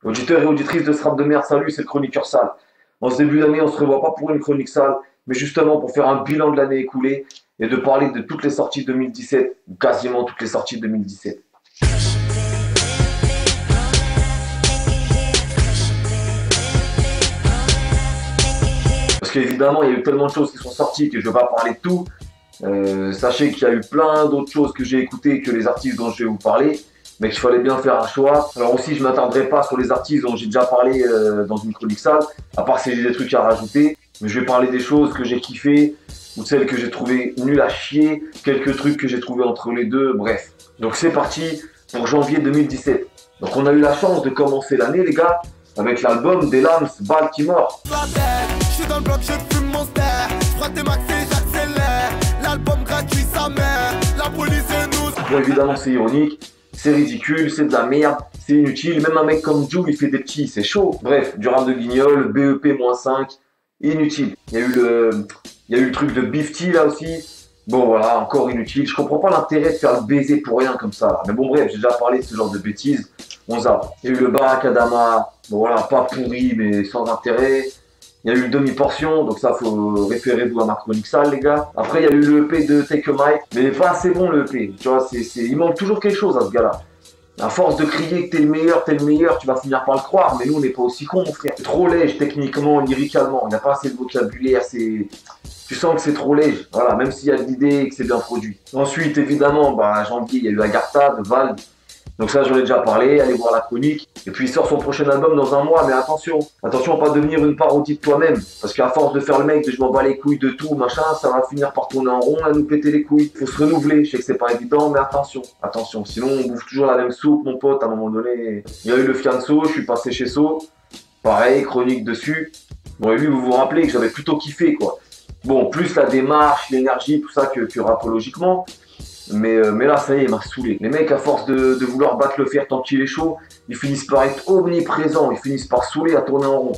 Auditeurs et auditrices de ce rap de merde, salut, c'est le chroniqueur sale. En ce début d'année, on se revoit pas pour une chronique sale, mais justement pour faire un bilan de l'année écoulée et de parler de toutes les sorties 2017, ou quasiment toutes les sorties 2017. Parce qu'évidemment, il y a eu tellement de choses qui sont sorties que je ne vais pas parler de tout. Sachez qu'il y a eu plein d'autres choses que j'ai écoutées que les artistes dont je vais vous parler, mais qu'il fallait bien faire un choix. Alors aussi, je ne m'attarderai pas sur les artistes dont j'ai déjà parlé dans une chronique sale, à part si j'ai des trucs à rajouter. Mais je vais parler des choses que j'ai kiffées, ou celles que j'ai trouvées nulles à chier, quelques trucs que j'ai trouvés entre les deux, bref. Donc c'est parti pour janvier 2017. Donc on a eu la chance de commencer l'année, les gars, avec l'album des Lams Baltimore. Je suis dans le bloc, je fume mon ster. Je prends tes max et j'accélère. L'album gratuit sa mère. La police nous. Bon, évidemment, c'est ironique, c'est ridicule, c'est de la merde, c'est inutile. Même un mec comme Joe, il fait des petits, c'est chaud. Bref, du rap de guignol, BEP-5, inutile. Il y a eu le truc de Beef T là aussi. Bon, voilà, encore inutile. Je comprends pas l'intérêt de faire le baiser pour rien comme ça. Mais bon, bref, j'ai déjà parlé de ce genre de bêtises. On zappe. Il y a eu le Barakadama. Bon, voilà, pas pourri, mais sans intérêt. Il y a eu le demi-portion, donc ça, faut référer-vous à ma chronique sale, les gars. Après, il y a eu le EP de Take a Mic, mais il n'est pas assez bon, le EP. Tu vois, il manque toujours quelque chose à ce gars-là. À force de crier que t'es le meilleur, tu vas finir par le croire, mais nous, on n'est pas aussi cons, mon frère. C'est trop léger, techniquement, lyricalement. Il n'y a pas assez de vocabulaire, tu sens que c'est trop léger. Voilà, même s'il y a de l'idée et que c'est bien produit. Ensuite, évidemment, janvier, il y a eu Agartha de Val. Donc ça, j'en ai déjà parlé, allez voir la chronique. Et puis il sort son prochain album dans un mois, mais attention à pas devenir une parodie de toi-même. Parce qu'à force de faire le mec, de je m'en bats les couilles de tout, machin, ça va finir par tourner en rond, à nous péter les couilles. Faut se renouveler, je sais que c'est pas évident, mais attention. Sinon, on bouffe toujours la même soupe, mon pote, à un moment donné. Il y a eu le Fianso, je suis passé chez So. Pareil, chronique dessus. Bon, et lui, vous vous rappelez que j'avais plutôt kiffé, quoi. Bon, plus la démarche, l'énergie, tout ça que rapologiquement. Mais là, ça y est, il m'a saoulé. Les mecs, à force de vouloir battre le fer tant qu'il est chaud, ils finissent par être omniprésents, ils finissent par saouler à tourner en rond.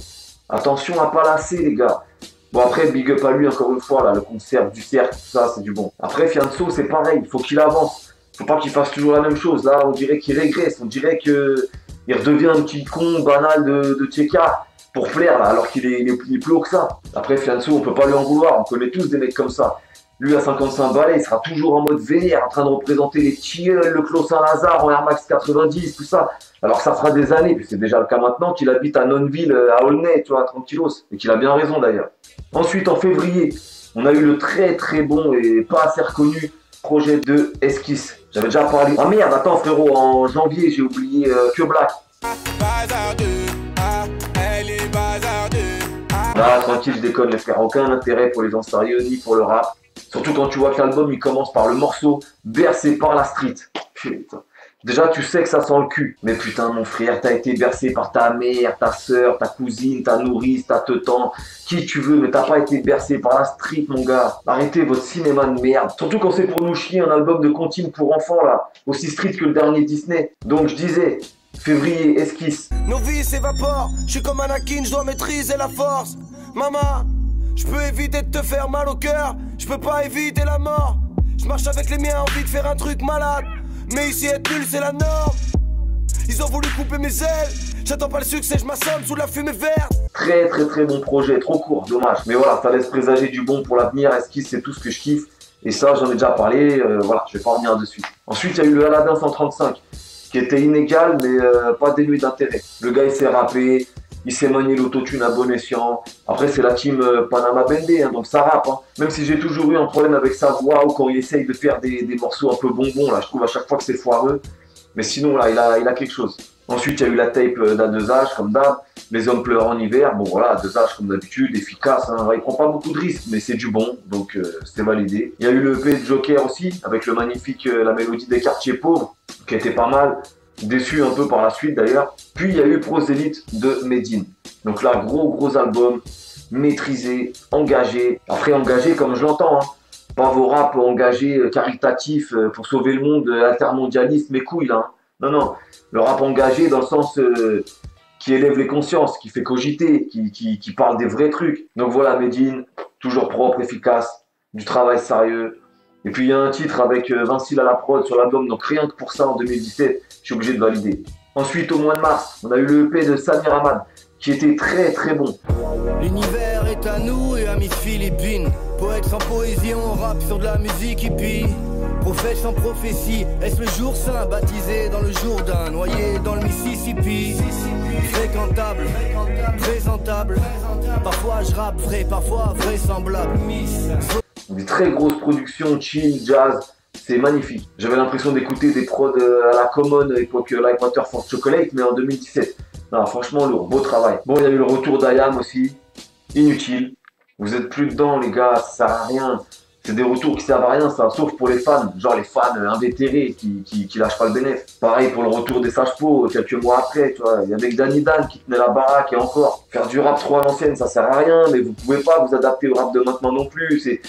Attention à pas lasser, les gars. Bon, après, big up à lui, encore une fois, là, le concert du cercle, tout ça, c'est du bon. Après, Fianso, c'est pareil, il faut qu'il avance. Faut pas qu'il fasse toujours la même chose. Là, on dirait qu'il régresse, on dirait qu'il redevient un petit con banal de Tcheka pour plaire, là, alors qu'il est plus haut que ça. Après, Fianso, on peut pas lui en vouloir, on connaît tous des mecs comme ça. Lui, à 55 balais, il sera toujours en mode vénère, en train de représenter les Tilleuls, le Clos Saint-Lazare en Air Max 90, tout ça. Alors que ça fera des années, puis c'est déjà le cas maintenant, qu'il habite à Nonville, à Aulnay, tu vois, tranquillos. Et qu'il a bien raison d'ailleurs. Ensuite, en février, on a eu le très très bon et pas assez reconnu projet de Esquisse. J'avais déjà parlé. Ah merde, attends frérot, en janvier, j'ai oublié Que Black. Là, tranquille, je déconne les frères, aucun intérêt pour les gens sérieux, ni pour le rap. Surtout quand tu vois que l'album il commence par le morceau bercé par la street. Putain. Déjà tu sais que ça sent le cul. Mais putain mon frère, t'as été bercé par ta mère, ta soeur, ta cousine, ta nourrice, ta teutan, qui tu veux, mais t'as pas été bercé par la street mon gars. Arrêtez votre cinéma de merde. Surtout quand c'est pour nous chier un album de comptine pour enfants là, aussi street que le dernier Disney. Donc je disais, février, Esquisse. Nos vies s'évaporent, je suis comme Anakin, je dois maîtriser la force. Maman, je peux éviter de te faire mal au cœur, je peux pas éviter la mort. Je marche avec les miens, envie de faire un truc malade. Mais ici être nul c'est la norme. Ils ont voulu couper mes ailes, j'attends pas le succès, je m'assomme sous la fumée verte. Très très très bon projet, trop court, dommage. Mais voilà, ça laisse présager du bon pour l'avenir. Esquisse, c'est tout ce que je kiffe. Et ça, j'en ai déjà parlé, voilà, je vais pas revenir dessus. Ensuite, il y a eu le Aladdin 135, qui était inégal, mais pas dénué d'intérêt. Le gars, il s'est rappé. Il s'est manié l'autotune à bon escient. Après, c'est la team Panama Bende, hein, donc ça rappe. Hein. Même si j'ai toujours eu un problème avec sa voix ou quand il essaye de faire des morceaux un peu bonbons, là, je trouve à chaque fois que c'est foireux. Mais sinon, là, il a quelque chose. Ensuite, il y a eu la tape d'A2H, comme d'hab. Les hommes pleurent en hiver. Bon, voilà, A2H, comme d'habitude, efficace. Hein. Il prend pas beaucoup de risques, mais c'est du bon, donc c'est validé. Il y a eu le EP de Joker aussi, avec le magnifique La Mélodie des quartiers pauvres, qui était pas mal. Déçu un peu par la suite d'ailleurs. Puis il y a eu Prosélyte de Medine. Donc là, gros album, maîtrisé, engagé. Après engagé comme je l'entends, hein. Pas vos rap engagés, caritatifs, pour sauver le monde, altermondialiste, mes couilles là. Hein. Non. Le rap engagé dans le sens qui élève les consciences, qui fait cogiter, qui parle des vrais trucs. Donc voilà, Medine, toujours propre, efficace, du travail sérieux. Et puis il y a un titre avec Vincile à la prod sur l'album, donc rien que pour ça en 2017, je suis obligé de valider. Ensuite, au mois de mars, on a eu le EP de Samir Hamad, qui était très très bon. L'univers est à nous et à Miss Philippines. Poète sans poésie, on rappe sur de la musique hippie. Prophète sans prophétie, est-ce le jour saint? Baptisé dans le Jourdain, noyé dans le Mississippi. Fréquentable, présentable. Parfois je rappe vrai, parfois vraisemblable. Des très grosses productions, chill, jazz, c'est magnifique. J'avais l'impression d'écouter des prods à la Common, époque Like Water for Chocolate, mais en 2017. Non, franchement, lourd, beau travail. Bon, il y a eu le retour d'Ayam aussi, inutile. Vous êtes plus dedans, les gars, ça sert à rien. C'est des retours qui servent à rien, ça, sauf pour les fans, genre les fans invétérés qui lâchent pas le bénéf. Pareil pour le retour des Sages-Peaux, quelques mois après, tu vois. Il y avait que Danny Dan qui tenait la baraque et encore. Faire du rap trop à l'ancienne, ça sert à rien, mais vous pouvez pas vous adapter au rap de maintenant non plus.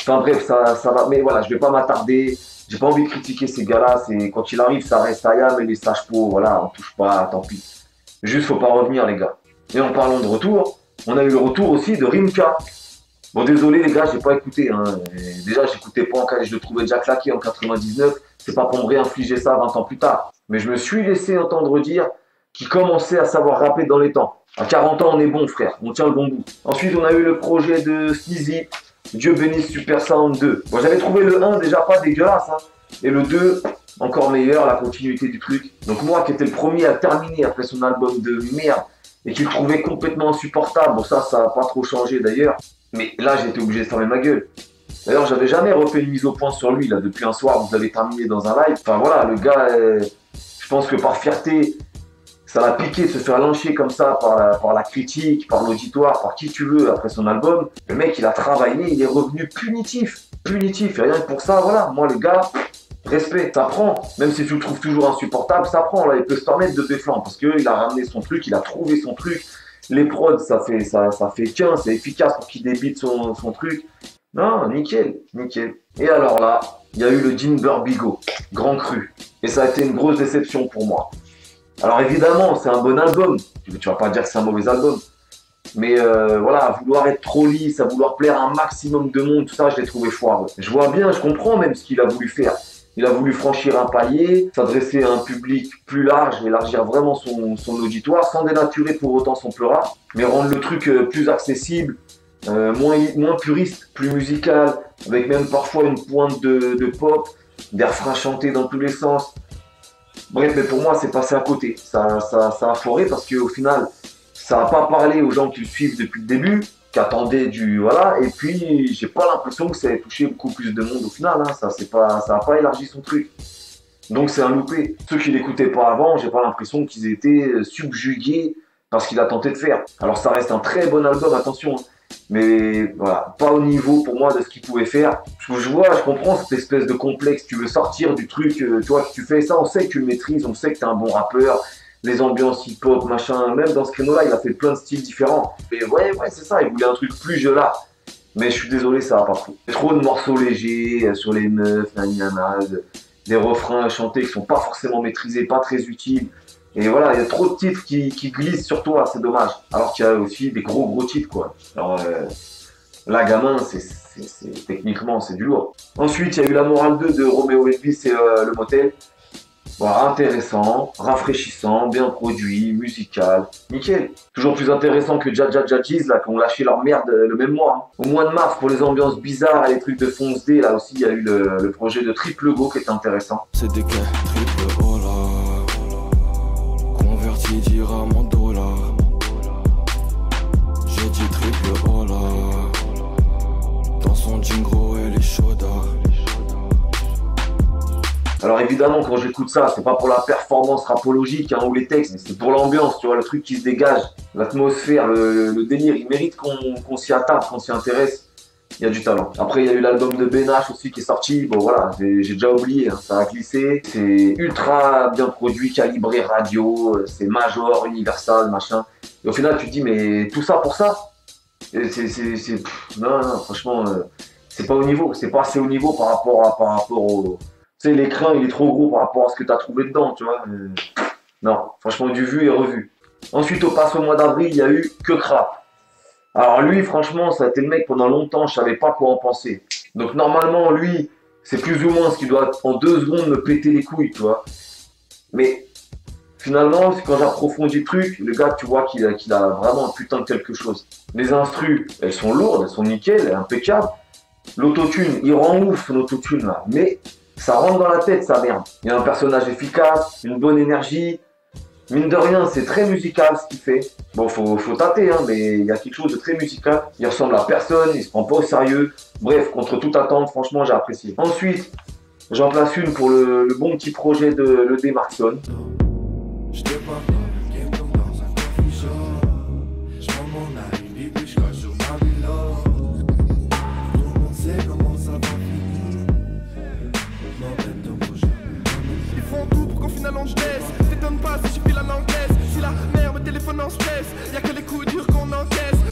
Enfin bref, ça va. Mais voilà, je vais pas m'attarder. J'ai pas envie de critiquer ces gars-là. Quand il arrive, ça reste Ayam et les Sages-Peaux. Voilà, on touche pas, tant pis. Juste, faut pas revenir, les gars. Et en parlant de retour, on a eu le retour aussi de Rimka. Bon, désolé, les gars, j'ai pas écouté. Hein. Déjà, j'écoutais pas je le trouvais déjà claqué en 99. C'est pas pour me réinfliger ça 20 ans plus tard. Mais je me suis laissé entendre dire qu'il commençait à savoir rapper dans les temps. À 40 ans, on est bon, frère. On tient le bon bout. Ensuite, on a eu le projet de Sneezy, Dieu bénisse Super Sound 2. Bon, j'avais trouvé le 1 déjà pas dégueulasse. Hein. Et le 2, encore meilleur, la continuité du truc. Donc moi, qui étais le premier à terminer après son album de merde, et qui le trouvait complètement insupportable, bon ça n'a pas trop changé d'ailleurs. Mais là, j'ai été obligé de fermer ma gueule. D'ailleurs, j'avais jamais refait une mise au point sur lui, là, depuis un soir, vous l'avez terminé dans un live. Enfin voilà, le gars, je pense que par fierté, ça l'a piqué de se faire lyncher comme ça par la critique, par l'auditoire, par qui tu veux après son album. Le mec, il a travaillé, il est revenu punitif. Et rien que pour ça, voilà, moi, le gars, respect, ça prend. Même si tu le trouves toujours insupportable, ça prend. Là, il peut se permettre de défendre parce qu'il a ramené son truc, il a trouvé son truc. Les prods, ça fait 15, c'est efficace pour qu'il débite son truc. Non, nickel. Et alors là, il y a eu le Jinber Bigot, Grand Cru. Et ça a été une grosse déception pour moi. Alors évidemment, c'est un bon album. Tu vas pas dire que c'est un mauvais album. Mais voilà, à vouloir être trop lisse, à vouloir plaire à un maximum de monde, tout ça, je l'ai trouvé foireux. Je vois bien, je comprends même ce qu'il a voulu faire. Il a voulu franchir un palier, s'adresser à un public plus large, élargir vraiment son auditoire, sans dénaturer pour autant son pleura, mais rendre le truc plus accessible, moins puriste, plus musical, avec même parfois une pointe de pop, des refrains chantés dans tous les sens. Bref, mais pour moi, c'est passé à côté. Ça a foiré parce qu'au final, ça n'a pas parlé aux gens qui le suivent depuis le début, qui attendaient du... Voilà, et puis j'ai pas l'impression que ça ait touché beaucoup plus de monde au final, hein. Ça n'a pas élargi son truc. Donc c'est un loupé. Ceux qui l'écoutaient pas avant, j'ai pas l'impression qu'ils étaient subjugués par ce qu'il a tenté de faire. Alors ça reste un très bon album, attention, hein. Mais voilà, pas au niveau pour moi de ce qu'il pouvait faire. Je comprends cette espèce de complexe, tu veux sortir du truc, tu vois, que tu fais ça, on sait que tu le maîtrises, on sait que t'es un bon rappeur, les ambiances hip-hop, machin, même dans ce créneau-là, il a fait plein de styles différents. Mais ouais, c'est ça, il voulait un truc plus là. Mais je suis désolé, ça va pas pris. Trop de morceaux légers sur les meufs, des refrains chantés qui sont pas forcément maîtrisés, pas très utiles. Et voilà, il y a trop de titres qui glissent sur toi, c'est dommage. Alors qu'il y a aussi des gros titres, quoi. Alors là, gamin, techniquement, c'est du lourd. Ensuite, il y a eu La Morale 2 de Roméo Elvis et Le Motel. Voilà, intéressant, rafraîchissant, bien produit, musical, nickel. Toujours plus intéressant que Dja Jadjiz, là, qui ont lâché leur merde le même mois. Hein. Au mois de mars, pour les ambiances bizarres et les trucs de Fonce D, là aussi, il y a eu le projet de Triple Go qui est intéressant. C'est des gars, triple hola, converti dirham en dollars. J'ai dit triple hola, dans son jean gros et les chaudas. Alors évidemment, quand j'écoute ça, c'est pas pour la performance rapologique hein, ou les textes, mais c'est pour l'ambiance, tu vois, le truc qui se dégage, l'atmosphère, le délire. Il mérite qu'on s'y attarde, qu'on s'y intéresse. Il y a du talent. Après, il y a eu l'album de Benache aussi qui est sorti. Bon voilà, j'ai déjà oublié, hein, ça a glissé. C'est ultra bien produit, calibré radio, c'est major, universal, machin. Et au final, tu te dis, mais tout ça pour ça? Non, franchement, c'est pas au niveau, c'est pas assez au niveau par rapport au... Tu sais, l'écran, il est trop gros par rapport à ce que tu as trouvé dedans, tu vois. Non, franchement, du vu et revu. Ensuite, au mois d'avril, il y a eu Que Crap. Alors lui, franchement, ça a été le mec pendant longtemps, je savais pas quoi en penser. Donc normalement, lui, c'est plus ou moins ce qui doit, en 2 secondes, me péter les couilles, tu vois. Mais Finalement, c'est quand j'approfondis le truc, le gars, tu vois qu'il a vraiment un putain de quelque chose. Les instrus, elles sont lourdes, elles sont nickel, impeccables. L'autotune, il rend ouf son autotune là, mais ça rentre dans la tête, sa merde. Il y a un personnage efficace, une bonne énergie. Mine de rien, c'est très musical ce qu'il fait. Bon, faut tâter, hein, mais il y a quelque chose de très musical. Il ressemble à personne, il se prend pas au sérieux. Bref, contre toute attente, franchement, j'ai apprécié. Ensuite, j'en place une pour le bon petit projet de l'ED Markson.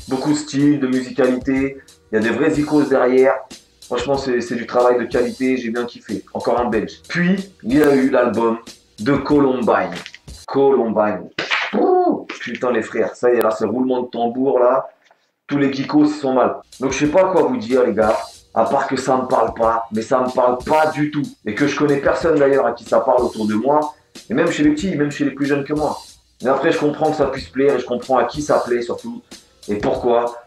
Beaucoup de style, de musicalité, il y a des vraies icônes derrière. Franchement, c'est du travail de qualité, j'ai bien kiffé. Encore un belge. Puis, il y a eu l'album de Columbine. Columbine. Ouh, putain les frères, ça y est, là, ce roulement de tambour là, tous les geekos ils sont mal. Donc je sais pas quoi vous dire les gars, à part que ça me parle pas, mais ça me parle pas du tout. Et que je connais personne d'ailleurs à qui ça parle autour de moi, et même chez les petits, même chez les plus jeunes que moi. Mais après je comprends que ça puisse plaire, et je comprends à qui ça plaît surtout, et pourquoi.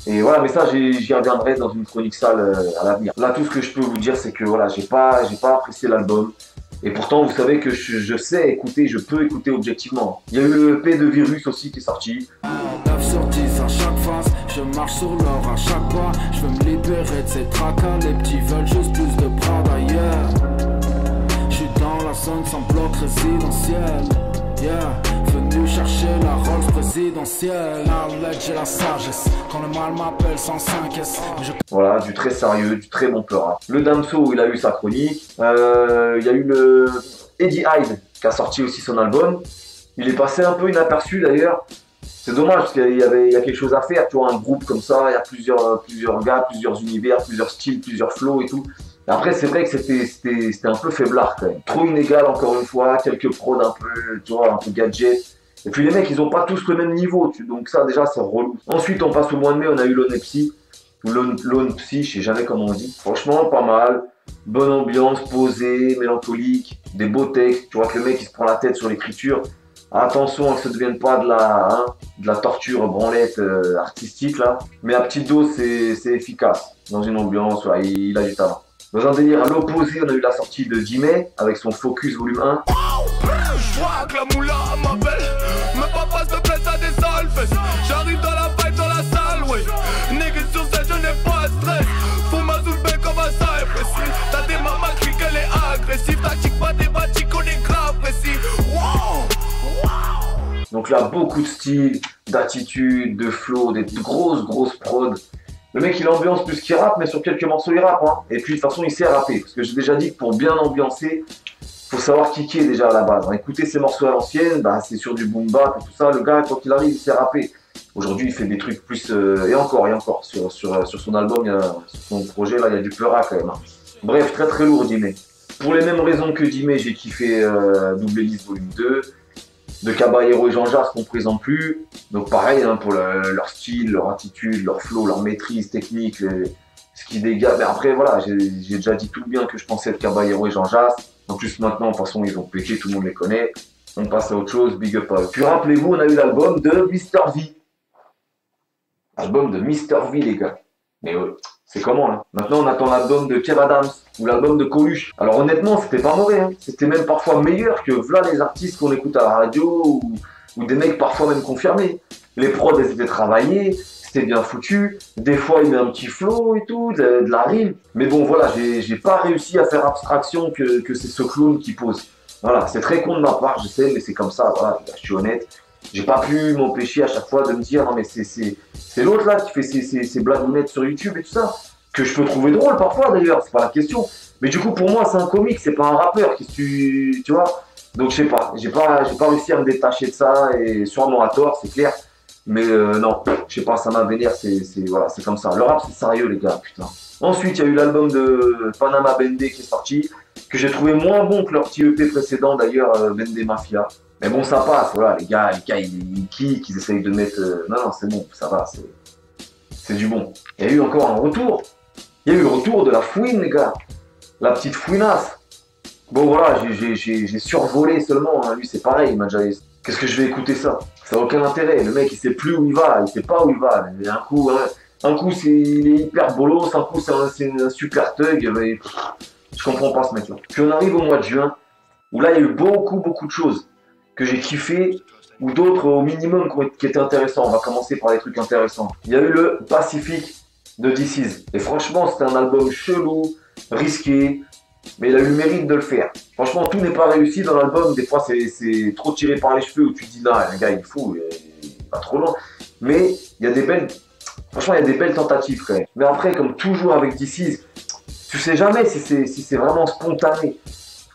Et voilà, mais ça j'y reviendrai dans une chronique sale à l'avenir. Là tout ce que je peux vous dire c'est que voilà, j'ai pas apprécié l'album. Et pourtant, vous savez que je sais écouter, je peux écouter objectivement. Il y a eu le EP de Virus aussi qui est sorti. 9 sur 10 à chaque phase, je marche sur l'or à chaque pas. Je veux me libérer de ces tracas, les petits veulent juste plus de bras d'ailleurs. Je suis dans la zone sans bloc résidentiel. Yeah, venu chercher la Rolls présidentielle. Knowledge j'ai la sagesse, quand le mal m'appelle sans s'inquiète. Voilà, du très sérieux, du très bon peur. Le Damso, il a eu sa chronique. Il y a eu le Eddie Hyde qui a sorti aussi son album. Il est passé un peu inaperçu d'ailleurs. C'est dommage parce qu'il y a quelque chose à faire. Tu vois, un groupe comme ça, il y a plusieurs gars, plusieurs univers, plusieurs styles, plusieurs flows et tout. Après, c'est vrai que c'était un peu faiblard quand même. Trop inégal encore une fois, quelques prods un peu, tu vois, un peu gadget. Et puis les mecs, ils ont pas tous le même niveau, donc ça déjà c'est relou. Ensuite, on passe au mois de mai, on a eu Lone Psy, ou Lone Psy, je sais jamais comment on dit. Franchement, pas mal. Bonne ambiance, posée, mélancolique, des beaux textes. Tu vois que le mec il se prend la tête sur l'écriture. Attention que ça ne devienne pas de la torture branlette artistique là. Mais à petite dose, c'est efficace. Dans une ambiance, ouais, il a du talent. Dans un délire à l'opposé, on a eu la sortie de Jimé avec son Focus volume 1. Je vois que la moula m'appelle, mes papas se plaisent à des alpes. J'arrive dans la vibe dans la salle, ouais. Nigga sur scène, je n'ai pas de stress. Faut ma soulever comme un cypress. T'as des mamas qui qu'elle est agressive. Tactique pas des bâtis qu'on est grave précis. Wow. Donc là, beaucoup de style, d'attitude, de flow, des grosses prods. Le mec il ambiance plus qu'il rappe, mais sur quelques morceaux il rappe. Hein. Et puis de toute façon il sait rapper. Parce que j'ai déjà dit que pour bien ambiancer, faut savoir kicker déjà à la base. Hein. Écouter ses morceaux à l'ancienne, bah, c'est sur du boom bap et tout ça. Le gars, quand il arrive, il sait rapper. Aujourd'hui, il fait des trucs plus. Et encore. Sur son album, sur son projet, là, il y a du pleura quand même. Hein. Bref, très lourd, Jimé. Pour les mêmes raisons que Jimé, j'ai kiffé Double Hélice volume 2. De Caballero et Jean Jas qu'on ne présente plus. Donc pareil, hein, pour leur style, leur attitude, leur flow, leur maîtrise technique, ce qui dégage. Mais après, voilà, j'ai déjà dit tout le bien que je pensais de Caballero et Jean Jas. En plus, maintenant, de toute façon, ils ont pété, tout le monde les connaît. On passe à autre chose, big up. Puis rappelez-vous, on a eu l'album de Mr V. Album de Mr V, les gars. Mais c'est comment, là? Maintenant, on attend l'album de Kev Adams ou l'album de Coluche. Alors honnêtement, c'était pas mauvais. Hein. C'était même parfois meilleur que voilà les artistes qu'on écoute à la radio ou des mecs parfois même confirmés. Les prods, elles étaient travaillées. C'était bien foutu, des fois il met un petit flow et tout, de la rime. Mais bon voilà, j'ai pas réussi à faire abstraction que c'est ce clown qui pose. Voilà, c'est très con de ma part, je sais, mais c'est comme ça, voilà, je suis honnête. J'ai pas pu m'empêcher à chaque fois de me dire, non mais c'est l'autre là qui fait ses blagounettes sur YouTube et tout ça, que je peux trouver drôle parfois d'ailleurs, c'est pas la question. Mais du coup pour moi c'est un comique, c'est pas un rappeur, tu vois. Donc je sais pas, j'ai pas réussi à me détacher de ça, et sûrement à tort, c'est clair. Mais non, je sais pas, ça m'a vénère, voilà, c'est comme ça. Le rap, c'est sérieux, les gars, putain. Ensuite, il y a eu l'album de Panama Bende qui est sorti, que j'ai trouvé moins bon que leur petit EP précédent, d'ailleurs, Bende Mafia. Mais bon, ça passe, voilà, les gars, ils kickent, ils essayent de mettre... Non, c'est bon, ça va, c'est du bon. Il y a eu encore un retour. Il y a eu le retour de la fouine, les gars. La petite fouinasse. Bon voilà, j'ai survolé seulement, hein. Lui c'est pareil, il m'a déjà dit, qu'est-ce que je vais écouter ça? Ça n'a aucun intérêt, le mec il sait plus où il va, il sait pas où il va. Et un coup il est hyper bolos, un coup c'est un super thug, mais je comprends pas ce mec là. Puis on arrive au mois de juin, où là il y a eu beaucoup de choses que j'ai kiffé, ou d'autres au minimum qui étaient intéressants. On va commencer par les trucs intéressants. Il y a eu le Pacific de DC's. Et franchement, c'était un album chelou, risqué, mais il a eu le mérite de le faire. Franchement, tout n'est pas réussi dans l'album. Des fois, c'est trop tiré par les cheveux où tu te dis, non, le gars, il est fou, il va trop loin. Mais il y a des belles... Franchement, il y a des belles tentatives quand même. Mais après, comme toujours avec DC's, tu sais jamais si c'est vraiment spontané.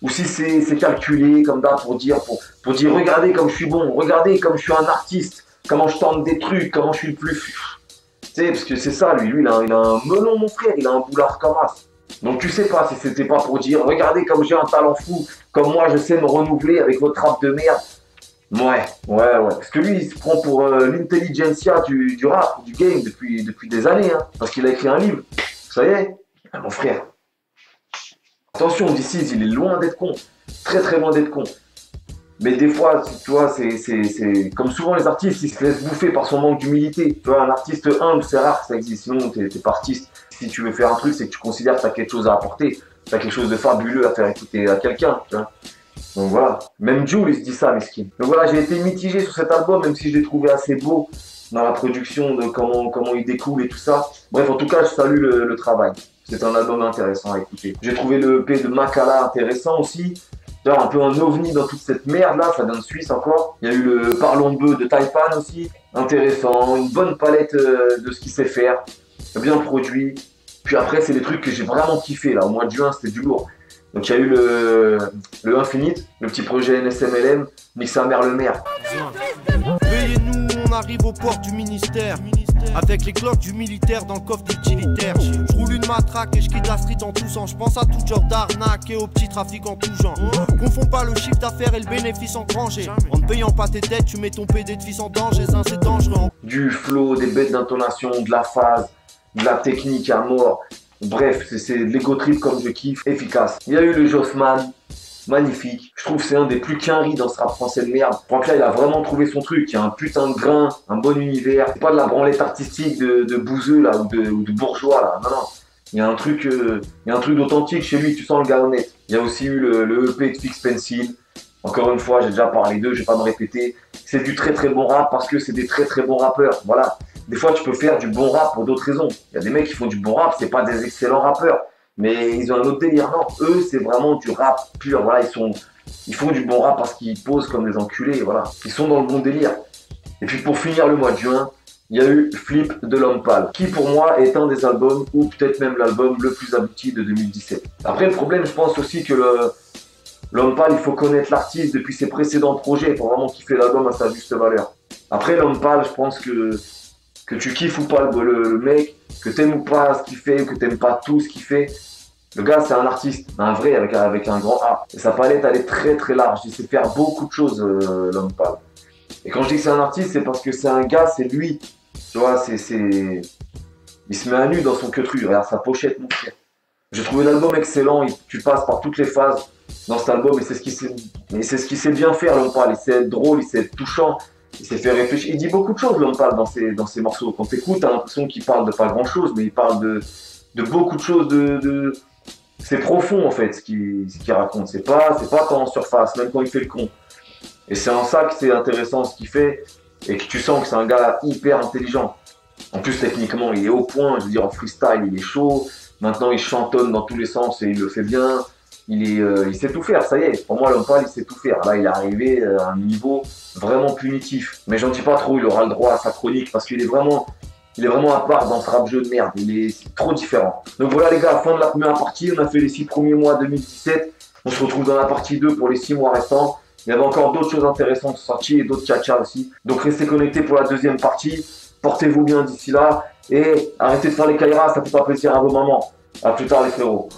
Ou si c'est calculé comme ça pour dire regardez comme je suis bon, regardez comme je suis un artiste, comment je tente des trucs, comment je suis le plus... Tu sais, parce que c'est ça, lui il a un melon mon frère, il a un boulard comme as. Donc tu sais pas si c'était pas pour dire regardez comme j'ai un talent fou, comme moi je sais me renouveler avec votre rap de merde. Ouais. Parce que lui il se prend pour l'intelligentsia du rap, du game depuis des années, hein. Parce qu'il a écrit un livre. Ça y est, mon frère. Attention, DC's, il est loin d'être con, très loin d'être con. Mais des fois, tu vois, c'est comme souvent les artistes, ils se laissent bouffer par son manque d'humilité. Tu vois, un artiste humble, c'est rare que ça existe, sinon t'es pas artiste. Si tu veux faire un truc, c'est que tu considères que t'as quelque chose à apporter, t'as quelque chose de fabuleux à faire écouter à quelqu'un, tu vois. Donc voilà, même Jul, il se dit ça, mesquin. Donc voilà, j'ai été mitigé sur cet album, même si je l'ai trouvé assez beau dans la production, de comment il découle et tout ça. Bref, en tout cas, je salue le travail. C'est un album intéressant à écouter. J'ai trouvé le EP de Makala intéressant aussi. D'ailleurs, un peu un ovni dans toute cette merde là, ça vient de Suisse encore. Il y a eu le Parlons Beu de Taipan aussi. Intéressant, une bonne palette de ce qu'il sait faire. Bien produit. Puis après, c'est des trucs que j'ai vraiment kiffé là. Au mois de juin, c'était du lourd. Donc il y a eu le Infinite, le petit projet NSMLM, Nique sa mère le maire. Payez-nous, on arrive aux portes du ministère. Avec les cloques du militaire dans le coffre utilitaire. Je roule une matraque et je quitte la street en toussant. Je pense à tout genre d'arnaque et au petit trafic en tout genre. Confonds pas le chiffre d'affaires et le bénéfice engrangé. En ne payant pas tes dettes, tu mets ton PD de fils en danger. Ça c'est dangereux. Du flow, des bêtes d'intonation, de la phase, de la technique à mort. Bref, c'est de l'ego trip comme je kiffe, efficace. Il y a eu le Jossman, magnifique. Je trouve que c'est un des plus quinri dans ce rap français de merde. Je crois que là, il a vraiment trouvé son truc. Il y a un putain de grain, un bon univers. C'est pas de la branlette artistique de bouseux là ou de bourgeois là. Non. Il y a un truc d'authentique chez lui. Tu sens le gars honnête. Il y a aussi eu le EP de Fix Pencil. Encore une fois, j'ai déjà parlé d'eux, je vais pas me répéter. C'est du très bon rap parce que c'est des très bons rappeurs. Voilà. Des fois, tu peux faire du bon rap pour d'autres raisons. Il y a des mecs qui font du bon rap, c'est pas des excellents rappeurs. Mais ils ont un autre délire. Non, eux, c'est vraiment du rap pur. Voilà, ils font du bon rap parce qu'ils posent comme des enculés. Voilà, ils sont dans le bon délire. Et puis pour finir le mois de juin, il y a eu Flip de L'Homme Pâle, qui pour moi est un des albums, ou peut-être même l'album le plus abouti de 2017. Après, le problème, je pense aussi que L'Homme Pâle, il faut connaître l'artiste depuis ses précédents projets pour vraiment kiffer l'album à sa juste valeur. Après, L'Homme Pâle, je pense que tu kiffes ou pas le mec, que t'aimes ou pas ce qu'il fait, ou que t'aimes pas tout ce qu'il fait, le gars c'est un artiste, un vrai avec un grand A. Et sa palette elle est très large, il sait faire beaucoup de choses L'Homme Pâle. Et quand je dis que c'est un artiste, c'est parce que c'est un gars, c'est lui. Tu vois, il se met à nu dans son queutru, regarde sa pochette mon frère. J'ai trouvé l'album excellent, tu passes par toutes les phases dans cet album et c'est ce qu'il sait bien faire L'Homme Pâle. Il sait être drôle, il sait être touchant. Il s'est fait réfléchir. Il dit beaucoup de choses, L'Homme Pâle, dans ses morceaux. Quand t'écoutes, t'as l'impression qu'il parle de pas grand chose, mais il parle de beaucoup de choses. C'est profond en fait ce qu'il raconte. C'est pas tant en surface, même quand il fait le con. Et c'est en ça que c'est intéressant ce qu'il fait et que tu sens que c'est un gars hyper intelligent. En plus, techniquement, il est au point. Je veux dire, en freestyle, il est chaud. Maintenant, il chantonne dans tous les sens et il le fait bien. Il sait tout faire, ça y est. Pour moi, L'Homme Pâle, il sait tout faire. Là, il est arrivé à un niveau vraiment punitif. Mais j'en dis pas trop, il aura le droit à sa chronique parce qu'il est vraiment à part dans ce rap jeu de merde. C'est trop différent. Donc voilà les gars, fin de la première partie. On a fait les 6 premiers mois 2017. On se retrouve dans la partie 2 pour les 6 mois restants. Il y avait encore d'autres choses intéressantes sorties et d'autres tcha-tcha aussi. Donc restez connectés pour la deuxième partie. Portez-vous bien d'ici là. Et arrêtez de faire les caïras, ça fait pas plaisir à vos mamans. A plus tard les frérots.